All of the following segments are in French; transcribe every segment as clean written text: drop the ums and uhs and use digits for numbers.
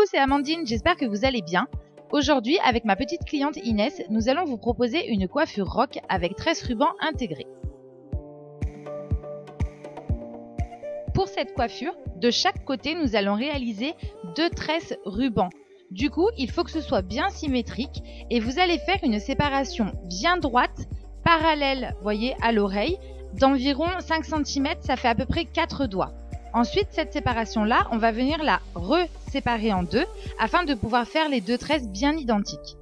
c'est Amandine, j'espère que vous allez bien. Aujourd'hui, avec ma petite cliente Inès, nous allons vous proposer une coiffure rock avec tresse ruban intégrée. Pour cette coiffure, de chaque côté, nous allons réaliser 2 tresses ruban. Du coup, il faut que ce soit bien symétrique et vous allez faire une séparation bien droite, parallèle, voyez, à l'oreille, d'environ 5 cm, ça fait à peu près 4 doigts. Ensuite, cette séparation-là, on va venir la re-séparer en 2 afin de pouvoir faire les 2 tresses bien identiques.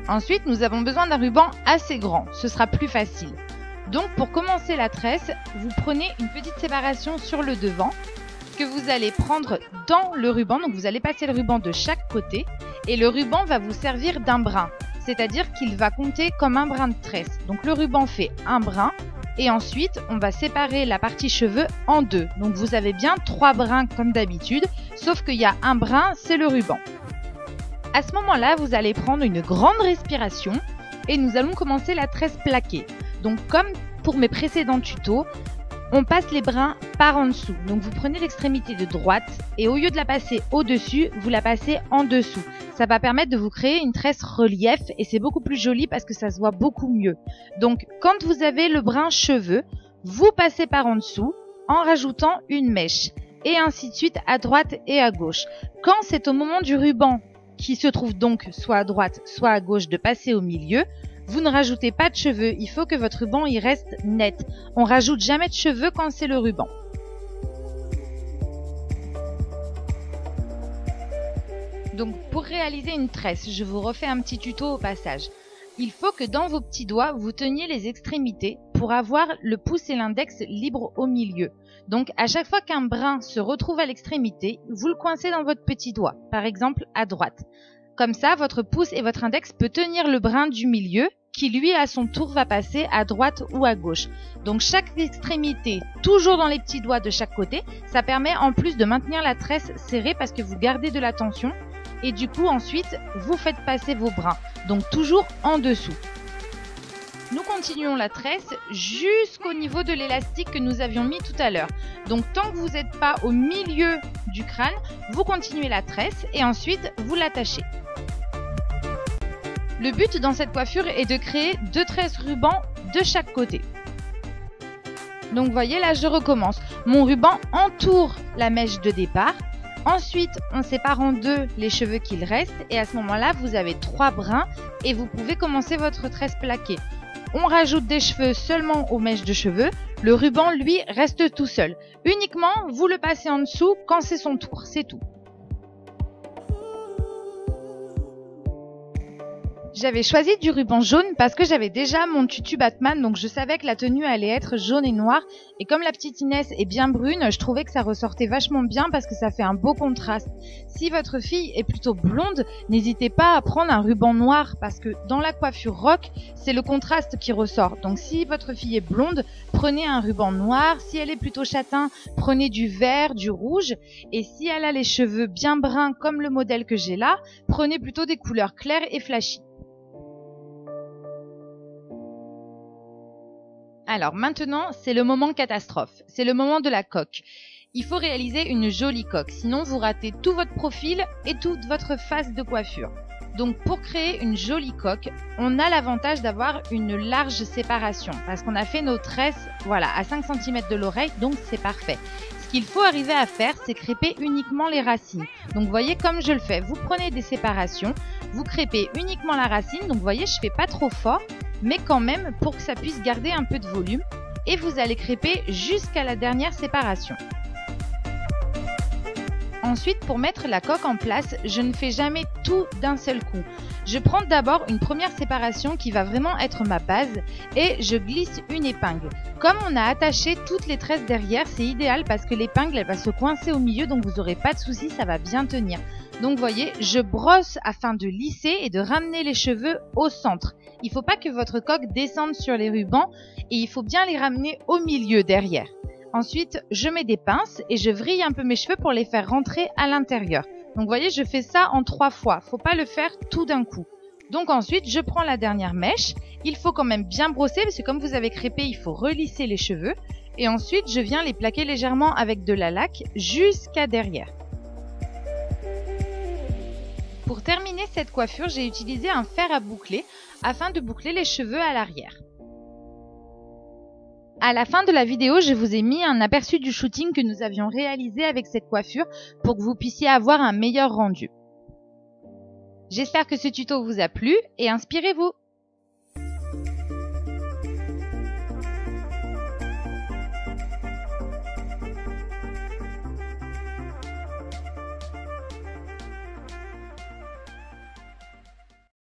Ensuite, nous avons besoin d'un ruban assez grand, ce sera plus facile. Donc pour commencer la tresse, vous prenez une petite séparation sur le devant que vous allez prendre dans le ruban. Donc vous allez passer le ruban de chaque côté et le ruban va vous servir d'un brin. C'est-à-dire qu'il va compter comme un brin de tresse. Donc le ruban fait un brin et ensuite on va séparer la partie cheveux en 2. Donc vous avez bien 3 brins comme d'habitude, sauf qu'il y a un brin, c'est le ruban. À ce moment-là, vous allez prendre une grande respiration et nous allons commencer la tresse plaquée. Donc comme pour mes précédents tutos, on passe les brins par en dessous. Donc vous prenez l'extrémité de droite et au lieu de la passer au-dessus, vous la passez en dessous. Ça va permettre de vous créer une tresse relief et c'est beaucoup plus joli parce que ça se voit beaucoup mieux. Donc quand vous avez le brin cheveux, vous passez par en dessous en rajoutant une mèche et ainsi de suite à droite et à gauche. Quand c'est au moment du ruban qui se trouve donc soit à droite, soit à gauche, de passer au milieu, vous ne rajoutez pas de cheveux, il faut que votre ruban y reste net. On rajoute jamais de cheveux quand c'est le ruban. Donc pour réaliser une tresse, je vous refais un petit tuto au passage. Il faut que dans vos petits doigts, vous teniez les extrémités pour avoir le pouce et l'index libres au milieu. Donc à chaque fois qu'un brin se retrouve à l'extrémité, vous le coincez dans votre petit doigt, par exemple à droite. Comme ça, votre pouce et votre index peut tenir le brin du milieu qui lui à son tour va passer à droite ou à gauche. Donc chaque extrémité, toujours dans les petits doigts de chaque côté, ça permet en plus de maintenir la tresse serrée parce que vous gardez de la tension. Et du coup ensuite vous faites passer vos brins, donc toujours en dessous. Nous continuons la tresse jusqu'au niveau de l'élastique que nous avions mis tout à l'heure. Donc tant que vous n'êtes pas au milieu du crâne, vous continuez la tresse et ensuite vous l'attachez. Le but dans cette coiffure est de créer 2 tresses ruban de chaque côté. Donc vous voyez là je recommence. Mon ruban entoure la mèche de départ. Ensuite, on sépare en 2 les cheveux qu'il reste et à ce moment-là, vous avez 3 brins et vous pouvez commencer votre tresse plaquée. On rajoute des cheveux seulement aux mèches de cheveux. Le ruban, lui, reste tout seul. Uniquement, vous le passez en dessous quand c'est son tour, c'est tout. J'avais choisi du ruban jaune parce que j'avais déjà mon tutu Batman, donc je savais que la tenue allait être jaune et noire. Et comme la petite Inès est bien brune, je trouvais que ça ressortait vachement bien parce que ça fait un beau contraste. Si votre fille est plutôt blonde, n'hésitez pas à prendre un ruban noir parce que dans la coiffure rock, c'est le contraste qui ressort. Donc si votre fille est blonde, prenez un ruban noir. Si elle est plutôt châtain, prenez du vert, du rouge. Et si elle a les cheveux bien bruns comme le modèle que j'ai là, prenez plutôt des couleurs claires et flashy. Alors maintenant, c'est le moment catastrophe, c'est le moment de la coque. Il faut réaliser une jolie coque, sinon vous ratez tout votre profil et toute votre face de coiffure. Donc pour créer une jolie coque, on a l'avantage d'avoir une large séparation parce qu'on a fait nos tresses voilà, à 5 cm de l'oreille, donc c'est parfait. Ce qu'il faut arriver à faire, c'est crêper uniquement les racines. Donc vous voyez comme je le fais, vous prenez des séparations, vous crêpez uniquement la racine, donc vous voyez je fais pas trop fort, mais quand même pour que ça puisse garder un peu de volume et vous allez crêper jusqu'à la dernière séparation. Ensuite, pour mettre la coque en place, je ne fais jamais tout d'un seul coup. Je prends d'abord une première séparation qui va vraiment être ma base et je glisse une épingle. Comme on a attaché toutes les tresses derrière, c'est idéal parce que l'épingle elle va se coincer au milieu donc vous n'aurez pas de soucis, ça va bien tenir. Donc vous voyez, je brosse afin de lisser et de ramener les cheveux au centre. Il ne faut pas que votre coque descende sur les rubans et il faut bien les ramener au milieu derrière. Ensuite, je mets des pinces et je vrille un peu mes cheveux pour les faire rentrer à l'intérieur. Donc vous voyez, je fais ça en 3 fois. Faut pas le faire tout d'un coup. Donc ensuite, je prends la dernière mèche. Il faut quand même bien brosser parce que comme vous avez crêpé, il faut relisser les cheveux. Et ensuite, je viens les plaquer légèrement avec de la laque jusqu'à derrière. Pour terminer cette coiffure, j'ai utilisé un fer à boucler afin de boucler les cheveux à l'arrière. À la fin de la vidéo, je vous ai mis un aperçu du shooting que nous avions réalisé avec cette coiffure pour que vous puissiez avoir un meilleur rendu. J'espère que ce tuto vous a plu et inspirez-vous!